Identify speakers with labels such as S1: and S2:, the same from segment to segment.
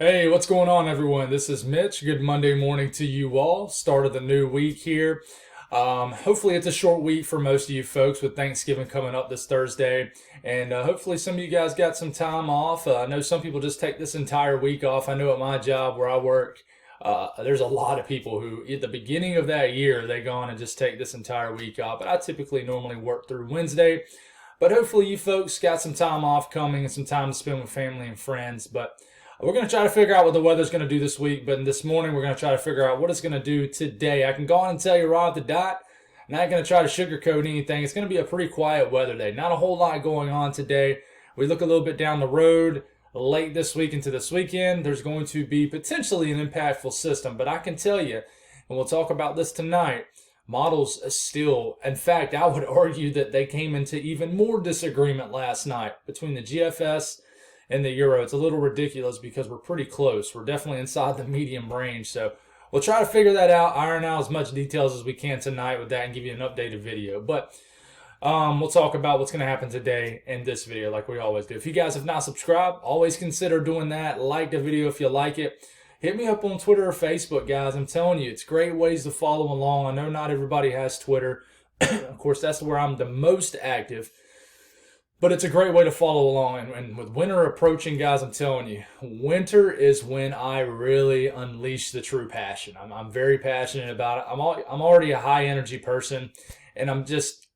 S1: Hey, what's going on, everyone? This is Mitch. Good Monday morning to you all. Start of the new week here. Hopefully, it's a short week for most of you folks with Thanksgiving coming up this Thursday. And hopefully, some of you guys got some time off. I know some people just take this entire week off. I know at my job where I work, there's a lot of people who, at the beginning of that year, they go on and just take this entire week off. But I typically normally work through Wednesday. But hopefully, you folks got some time off coming and some time to spend with family and friends. But we're going to try to figure out what the weather's going to do this week, but this morning we're going to try to figure out what it's going to do today. I can go on and tell you right at the dot. I'm not going to try to sugarcoat anything. It's going to be a pretty quiet weather day. Not a whole lot going on today. We look a little bit down the road late this week into this weekend. There's going to be potentially an impactful system, but I can tell you, and we'll talk about this tonight, models still, in fact, I would argue that they came into even more disagreement last night between the GFS and the Euro. It's a little ridiculous because we're pretty close. We're definitely inside the medium range. So we'll try to figure that out, iron out as much details as we can tonight with that and give you an updated video. But we'll talk about what's going to happen today in this video like we always do. If you guys have not subscribed, always consider doing that. Like the video if you like it. Hit me up on Twitter or Facebook, guys. I'm telling you, it's great ways to follow along. I know not everybody has Twitter. Of course, that's where I'm the most active. But it's a great way to follow along. And with winter approaching, guys, I'm telling you, winter is when I really unleash the true passion. I'm very passionate about it. I'm already a high energy person. And I'm just,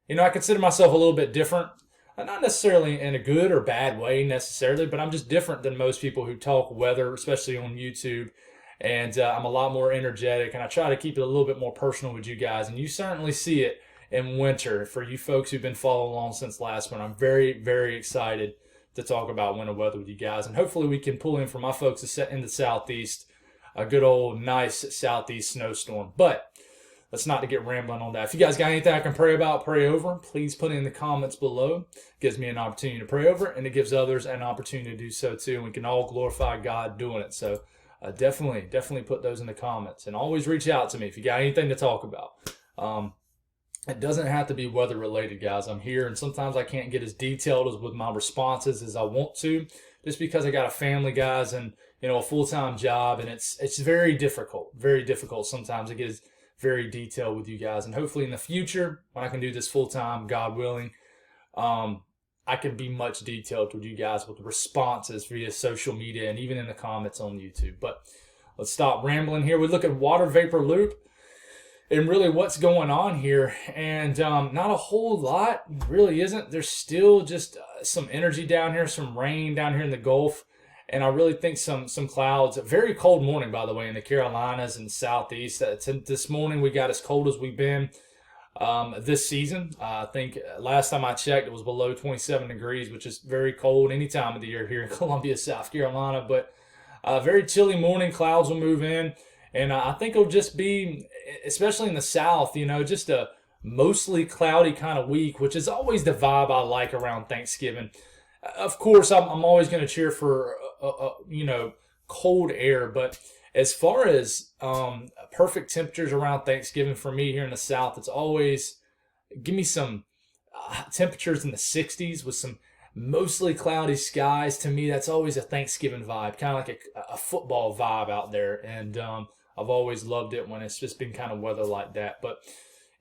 S1: I consider myself a little bit different. Not necessarily in a good or bad way necessarily, but I'm just different than most people who talk weather, especially on YouTube. And I'm a lot more energetic. And I try to keep it a little bit more personal with you guys. And you certainly see it in winter. For you folks who've been following along since last one, I'm very, very excited to talk about winter weather with you guys. And hopefully we can pull in for my folks in the Southeast a good old nice Southeast snowstorm. But let's not to get rambling on that. If you guys got anything I can pray about, pray over, please put it in the comments below. It gives me an opportunity to pray over, and it gives others an opportunity to do so too. And we can all glorify God doing it. So definitely put those in the comments. And always reach out to me if you got anything to talk about. It doesn't have to be weather related, guys. I'm here, and sometimes I can't get as detailed as with my responses as I want to, just because I got a family, guys, and a full-time job, and it's very difficult sometimes to get as very detailed with you guys. And hopefully in the future, when I can do this full-time, God willing, I can be much detailed with you guys with responses via social media and even in the comments on YouTube. But let's stop rambling here. We look at water vapor loop and really what's going on here, and not a whole lot really isn't. There's still just some energy down here, some rain down here in the Gulf, and I really think some clouds. A very cold morning, by the way, in the Carolinas and Southeast. This morning we got as cold as we've been this season. I think last time I checked it was below 27 degrees, which is very cold any time of the year here in Columbia, South Carolina. But very chilly morning. Clouds will move in. And I think it'll just be, especially in the South, just a mostly cloudy kind of week, which is always the vibe I like around Thanksgiving. Of course, I'm always going to cheer for, cold air. But as far as perfect temperatures around Thanksgiving for me here in the South, it's always give me some temperatures in the 60s with some mostly cloudy skies. To me, that's always a Thanksgiving vibe, kind of like a football vibe out there. And I've always loved it when it's just been kind of weather like that. But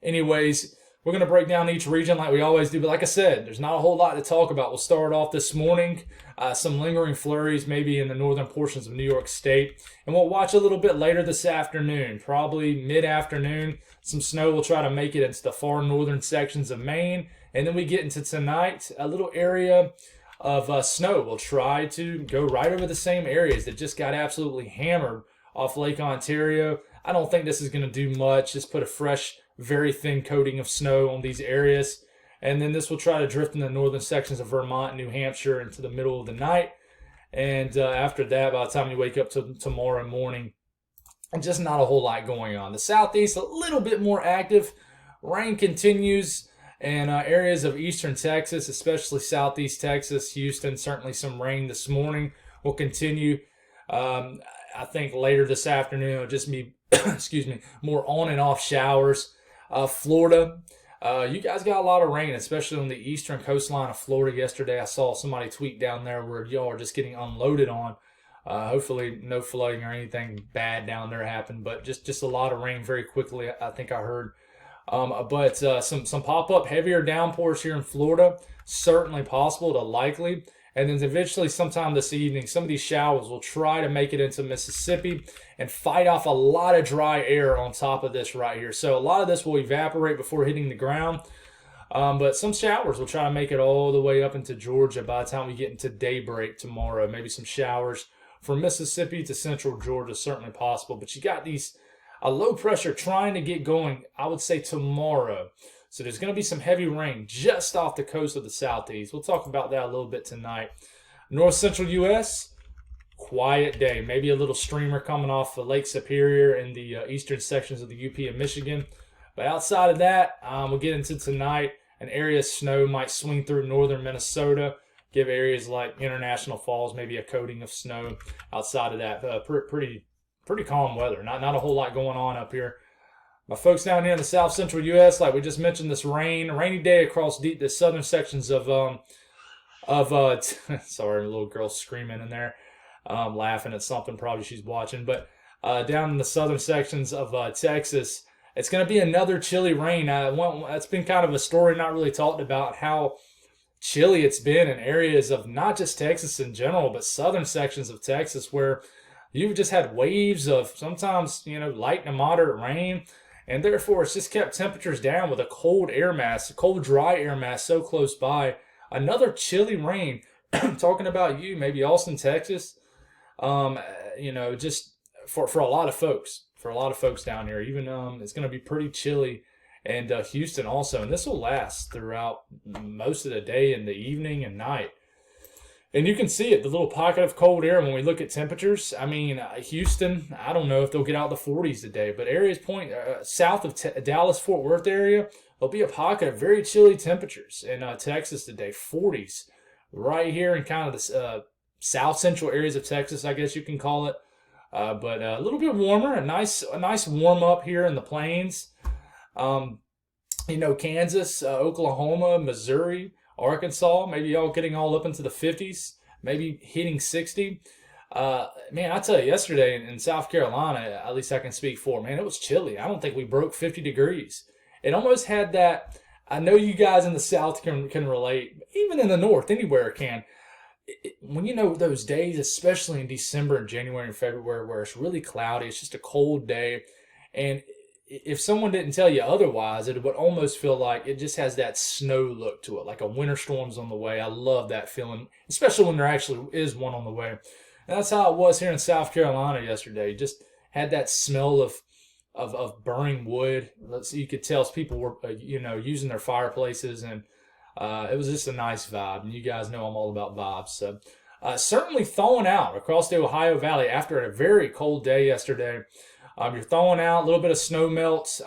S1: anyways, we're going to break down each region like we always do. But like I said, there's not a whole lot to talk about. We'll start off this morning. Some lingering flurries maybe in the northern portions of New York State. And we'll watch a little bit later this afternoon, probably mid-afternoon. Some snow will try to make it into the far northern sections of Maine. And then we get into tonight, a little area of snow will try to go right over the same areas that just got absolutely hammered off Lake Ontario. I don't think this is going to do much. Just put a fresh, very thin coating of snow on these areas. And then this will try to drift in the northern sections of Vermont and New Hampshire into the middle of the night. And after that, by the time you wake up to tomorrow morning, just not a whole lot going on. The Southeast, a little bit more active. Rain continues. And areas of eastern Texas, especially southeast Texas, Houston, certainly some rain this morning will continue. I think later this afternoon it'll just be, more on and off showers. Florida, you guys got a lot of rain, especially on the eastern coastline of Florida yesterday. I saw somebody tweet down there where y'all are just getting unloaded on. Hopefully no flooding or anything bad down there happened, but just a lot of rain very quickly. I think I heard. But some pop up heavier downpours here in Florida, certainly possible to likely. And then eventually, sometime this evening, some of these showers will try to make it into Mississippi and fight off a lot of dry air on top of this right here. So a lot of this will evaporate before hitting the ground. But some showers will try to make it all the way up into Georgia by the time we get into daybreak tomorrow. Maybe some showers from Mississippi to central Georgia, certainly possible. But you got a low pressure trying to get going, I would say tomorrow. So there's going to be some heavy rain just off the coast of the southeast. We'll talk about that a little bit tonight. North central U.S., quiet day. Maybe a little streamer coming off of Lake Superior in the eastern sections of the UP and Michigan. But outside of that, we'll get into tonight. An area of snow might swing through northern Minnesota, give areas like International Falls maybe a coating of snow. Outside of that, pretty calm weather. Not a whole lot going on up here. My folks down here in the south central U.S., like we just mentioned, this rainy day across the southern sections of sorry, a little girl screaming in there, laughing at something probably she's watching. But down in the southern sections of Texas, it's going to be another chilly rain. That's been kind of a story not really talked about, how chilly it's been in areas of not just Texas in general, but southern sections of Texas where you've just had waves of sometimes, light to moderate rain. And therefore, it's just kept temperatures down with a cold air mass, a cold, dry air mass so close by. Another chilly rain. Talking about maybe Austin, Texas. Just for a lot of folks. For a lot of folks down here. Even it's going to be pretty chilly. And Houston also. And this will last throughout most of the day and the evening and night. And you can see it, the little pocket of cold air when we look at temperatures. I mean, Houston, I don't know if they'll get out the 40s today, but areas south of Dallas-Fort Worth area, there'll be a pocket of very chilly temperatures. In Texas today, 40s. Right here in kind of the south central areas of Texas, I guess you can call it. But a little bit warmer, a nice warm up here in the plains. Kansas, Oklahoma, Missouri, Arkansas, maybe y'all getting all up into the 50s, maybe hitting 60. Man, I tell you, yesterday in South Carolina, at least I can speak for, man, it was chilly. I don't think we broke 50 degrees. It almost had that, I know you guys in the South can relate, even in the North, anywhere can. When those days, especially in December and January and February, where it's really cloudy, it's just a cold day, and if someone didn't tell you otherwise, it would almost feel like it just has that snow look to it, like a winter storm's on the way. I love that feeling, especially when there actually is one on the way. And that's how it was here in South Carolina yesterday. Just had that smell of burning wood. You could tell people were, using their fireplaces, and it was just a nice vibe. And you guys know I'm all about vibes. So certainly thawing out across the Ohio Valley after a very cold day yesterday. You're thawing out, a little bit of snow melts.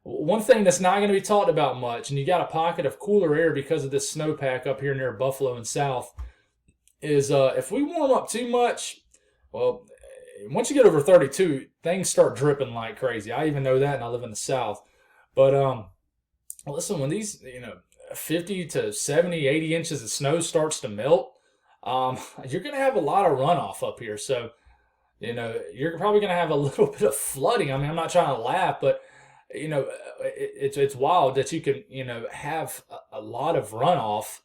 S1: One thing that's not going to be talked about much, and you got a pocket of cooler air because of this snowpack up here near Buffalo and south, is if we warm up too much, well, once you get over 32, things start dripping like crazy. I even know that, and I live in the south. But listen, when these 50 to 70, 80 inches of snow starts to melt, you're going to have a lot of runoff up here. So you're probably going to have a little bit of flooding. I mean, I'm not trying to laugh, but, it's wild that you can, have a lot of runoff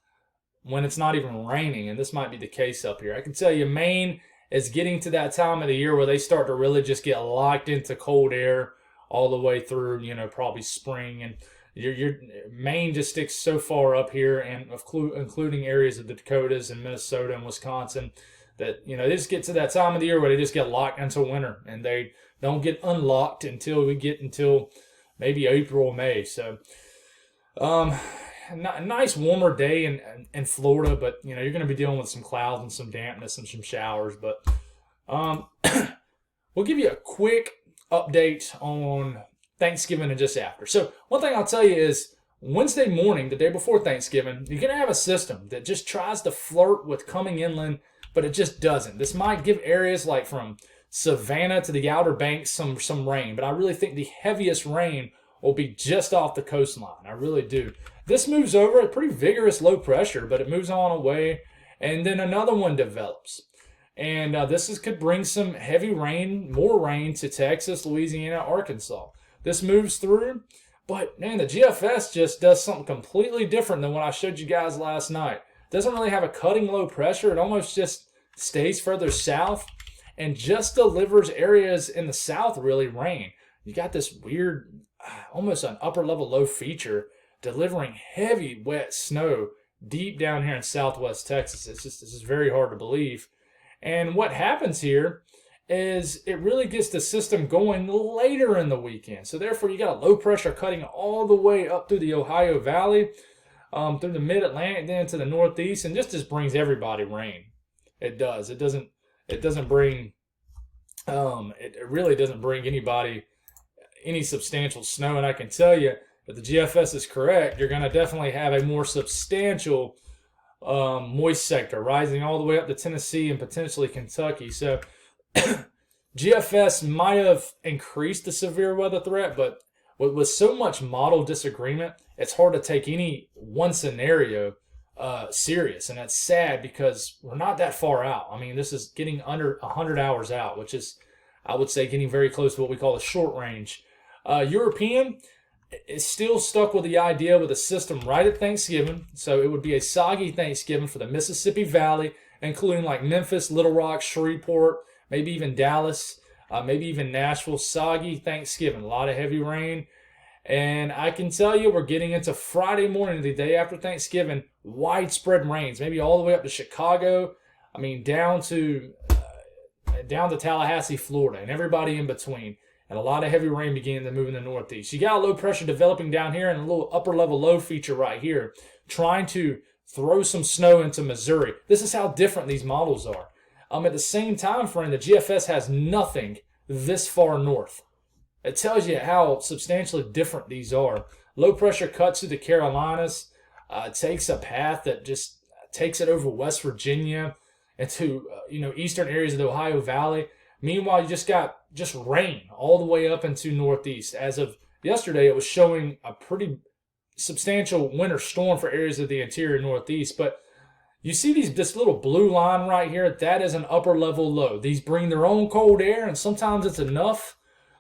S1: when it's not even raining. And this might be the case up here. I can tell you Maine is getting to that time of the year where they start to really just get locked into cold air all the way through, probably spring. And your Maine just sticks so far up here, and including areas of the Dakotas and Minnesota and Wisconsin, that they just get to that time of the year where they just get locked into winter, and they don't get unlocked until maybe April or May. So a nice warmer day in Florida, but you're going to be dealing with some clouds and some dampness and some showers. But we'll give you a quick update on Thanksgiving and just after. So one thing I'll tell you is Wednesday morning, the day before Thanksgiving, you're going to have a system that just tries to flirt with coming inland, but it just doesn't. This might give areas like from Savannah to the Outer Banks some rain, but I really think the heaviest rain will be just off the coastline. I really do. This moves over at pretty vigorous low pressure, but it moves on away, and then another one develops. And could bring some heavy rain, more rain to Texas, Louisiana, Arkansas. This moves through, but man, the GFS just does something completely different than what I showed you guys last night. It doesn't really have a cutting low pressure. It almost just stays further south and just delivers areas in the south really rain. You got this weird, almost an upper level low feature delivering heavy wet snow deep down here in southwest Texas. This is very hard to believe. And what happens here is it really gets the system going later in the weekend. So therefore, you got a low pressure cutting all the way up through the Ohio Valley, through the mid-Atlantic, then to the northeast, and just brings everybody rain. It does. It doesn't bring. It really doesn't bring anybody any substantial snow. And I can tell you, if the GFS is correct, you're going to definitely have a more substantial moist sector rising all the way up to Tennessee and potentially Kentucky. So GFS might have increased the severe weather threat, but with so much model disagreement, it's hard to take any one scenario serious. And that's sad because we're not that far out. I mean, this is getting under 100 hours out, which is, I would say, getting very close to what we call a short range. European is still stuck with the idea with a system right at Thanksgiving. So it would be a soggy Thanksgiving for the Mississippi Valley, including like Memphis, Little Rock, Shreveport, maybe even Dallas, maybe even Nashville. Soggy Thanksgiving, a lot of heavy rain. And I can tell you we're getting into Friday morning, the day after Thanksgiving, widespread rains, maybe all the way up to Chicago. I mean, down to Tallahassee, Florida, and everybody in between. And a lot of heavy rain beginning to move in the northeast. You got a low pressure developing down here and a little upper level low feature right here, trying to throw some snow into Missouri. This is how different these models are. At the same time frame, the GFS has nothing this far north. It tells you how substantially different these are. Low pressure cuts through the Carolinas, takes a path that just takes it over West Virginia into eastern areas of the Ohio Valley. Meanwhile, you just got rain all the way up into northeast. As of yesterday, it was showing a pretty substantial winter storm for areas of the interior northeast. But you see this little blue line right here? That is an upper level low. These bring their own cold air, and sometimes it's enough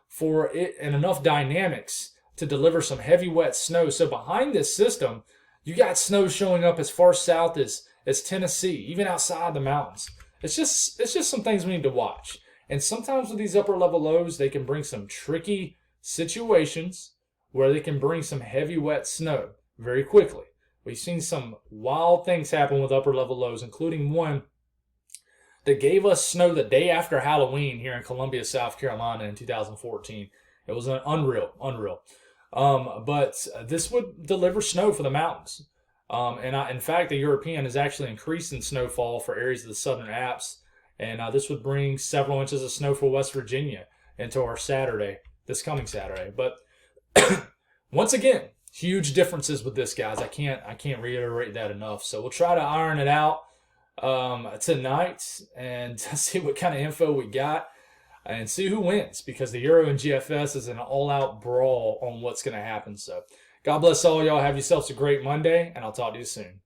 S1: for it and enough dynamics to deliver some heavy wet snow. So behind this system, you got snow showing up as far south as Tennessee, even outside the mountains. It's just some things we need to watch. And sometimes with these upper level lows, they can bring some tricky situations where they can bring some heavy wet snow very quickly. We've seen some wild things happen with upper level lows, including one that gave us snow the day after Halloween here in Columbia, South Carolina in 2014. It was unreal. But this would deliver snow for the mountains. In fact, the European has actually increased in snowfall for areas of the southern Alps. And this would bring several inches of snow for West Virginia into our this coming Saturday. But once again, huge differences with this, guys. I can't reiterate that enough. So we'll try to iron it out tonight and see what kind of info we got and see who wins, because the Euro and GFS is an all-out brawl on what's going to happen. So God bless all y'all. Have yourselves a great Monday, and I'll talk to you soon.